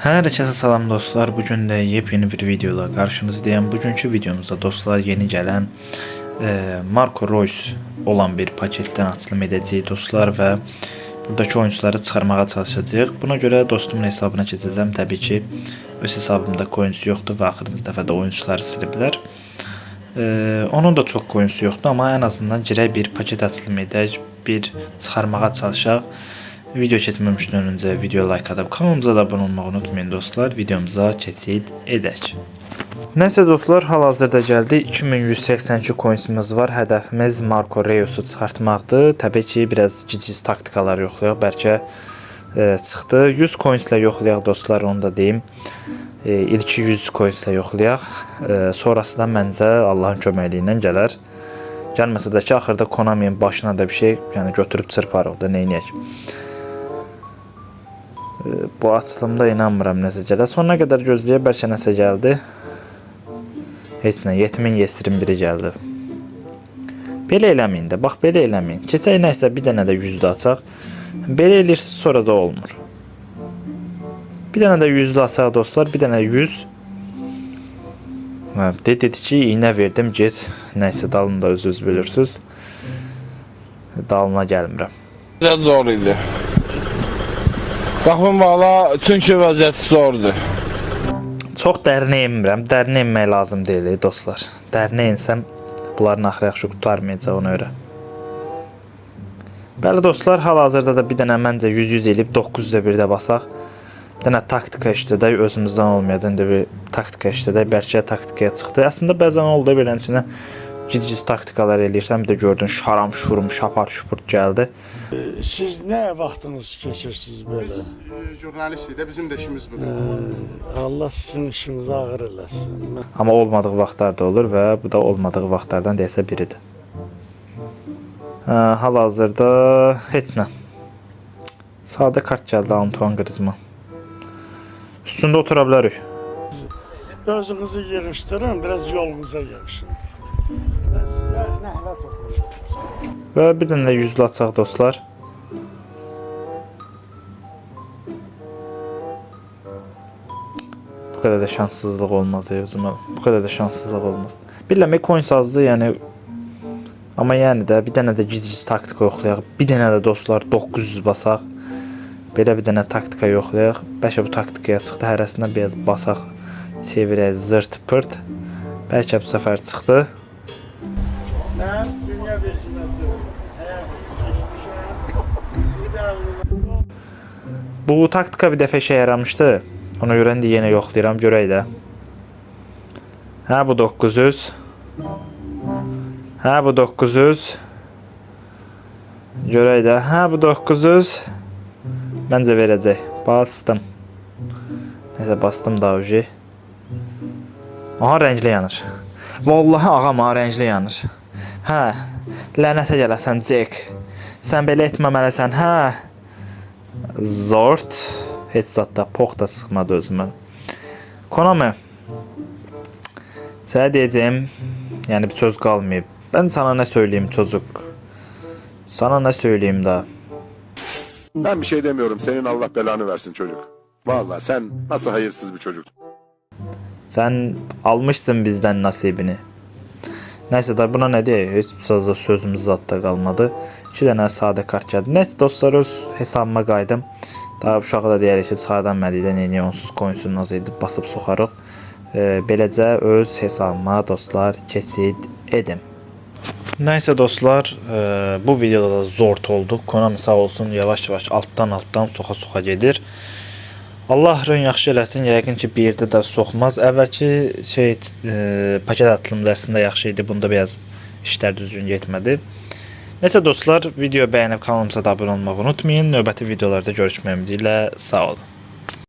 Herkese salam dostlar. Bugün de yepyeni bir videoda karşınızdayım. Bugünkü videomuzda dostlar yeni gelen Marco Reus olan bir paketten açılım edeceğiz dostlar ve buradaki oyuncuları çıkarmaya çalışacağız. Buna göre dostumun hesabına geçeceğim. Tabii ki öz hesabımda oyuncu yoktu ve axırıncı dəfə oyuncuları siliblər. Onun da çok oyuncusu yoktu ama en azından girək bir paket açılım edək, bir çıxarmağa çalışaq. Video keçməmişdən öncə video like atıp kanalımıza da abone olmayı unutmayın dostlar. Videomuza keçid edək. Neyse dostlar, hal-hazırda gəldi. 2182 coinsimiz var. Hədəfimiz Marco Reus'u çıxartmaqdır. Təbii ki, biraz gic taktikalar yoxlayaq. Bəlkə çıxdı. 100 coinslə yoxlayaq dostlar, onu da deyim. İlk 100 coinslə yoxlayaq. Sonrası da məncə Allahın köməkliyi ilə gələr. Gəlməsə də ki, axırda Konami'nin başına da bir şey, yəni götürüb çırparıq da, neyniyək. Bu açılımda inanmıram nəsə gələ. Sonuna qədər gözləyək, bəlkə nəsə gəldi. Heç nə, 7021 gəldi. Belə eləməyin də, bax belə eləməyin. Keçək nəysə bir dənə də 100 açaq. Belə eləyirsiniz, sonra da olmur. Bir dənə də 100 açaq dostlar, bir dənə 100. Dedi ki, iğnə verdim, get. Nəysə, dalını da öz bilirsiniz. Dalına gəlmirəm. Vəziyyət zor idi. Baxın valla, çünki vəziyyət zordur. Çox dərinə inmirəm. Dərinə inmək lazım deyil dostlar. Dərinə insəm bunların axırı yaxşı qurtarmayacaq ona görə. Bəli dostlar, hal-hazırda da bir dənə məncə 100 eləyib 900-də bir də basaq. Bir dənə taktika işlədək, özümüzdən olmayan bir taktika işlədək. Bəlkə taktikaya çıxdı. Əslində bəzən oldu beləsinə gic taktikalar eləyirsən, bir də gördün şaram şurum şapar şupurt gəldi. Siz nə vaxtınız keçirsiniz belə? Biz jurnalistik də, bizim də işimiz budur. Allah sizin işinizi ağır eləsin. Amma olmadığı vaxtlar da olur və bu da olmadığı vaxtlardan deyəsə biridir. Hal-hazırda heç nə. Sadə kart gəldi, Antoine Griezmann. Üstündə otura bilərik. Özünüzü yığışdırın, biraz yolunuza yığışın. Ben sizə nəhlət oxuyacağım. Və bir dənə də 100'lü açaq dostlar. Bu kadar da şanssızlıq olmaz özümə. Bu kadar da şanssızlıq olmaz. Bilməm, coins azdı yəni. Amma yəni də bir dənə də gic taktika yoxlayaq. Bir dənə də dostlar 900 basaq. Belə bir dənə taktika yoxlayaq. Bəlkə bu taktikaya çıxdı, hərəsindən biraz basaq. Çevirək zırt pırt. Bəlkə bu səfər çıxdı. Mən dünya versinədir. Bu taktika bir dəfə işə yaramışdı. Ona görə indi yenə yoxlayıram, görək də. Hə, bu 900. Hə, bu 900. Görək də. Hə, bu 900. Məncə verəcək. Bastım. Nəsə bastım da uji. Aha, rəngli yanır. Vallahi ağam, aha, rəngli yanır. Hə, lənətə gələsən Jack. Sən belə etməməlisən, hə. Zort. Heç zatda pox da çıxmadı özümə. Konami. Sənə deyəcəyim, yəni bir söz qalmayıb. Ben sana ne söyleyeyim çocuk? Sana ne söyleyeyim daha? Ben bir şey demiyorum. Senin Allah belanı versin çocuk. Vallahi sen nasıl hayırsız bir çocuksun. Sen almışsın bizden nasibini. Neyse da buna ne diye hiç fazla sözümüz zatta kalmadı. 2 dənə sadə kart gəldi. Neyse dostlar, öz hesabıma qaydım. Daha uşağı da deyərik ki, çıxardan mədiyyə neyini onsuz coinsunu az edib basıb soxarıq. Beləcə öz hesabıma dostlar keçid edim. Neyse dostlar, bu videoda da zort oldu. Konami sağ olsun yavaş-yavaş alttan soxa gedir. Allah rın yaxşı eləsin. Yəqin ki, bir yerdə də soxmaz. Əvvəlki paket atılımı əslində yaxşı idi. Bunda biraz işlər düzgün getmədi. Neyse dostlar, video bəyənib kanalımıza da abunə olmağı unutmayın. Növbəti videolarda görüşmək ümidi ilə sağ olun.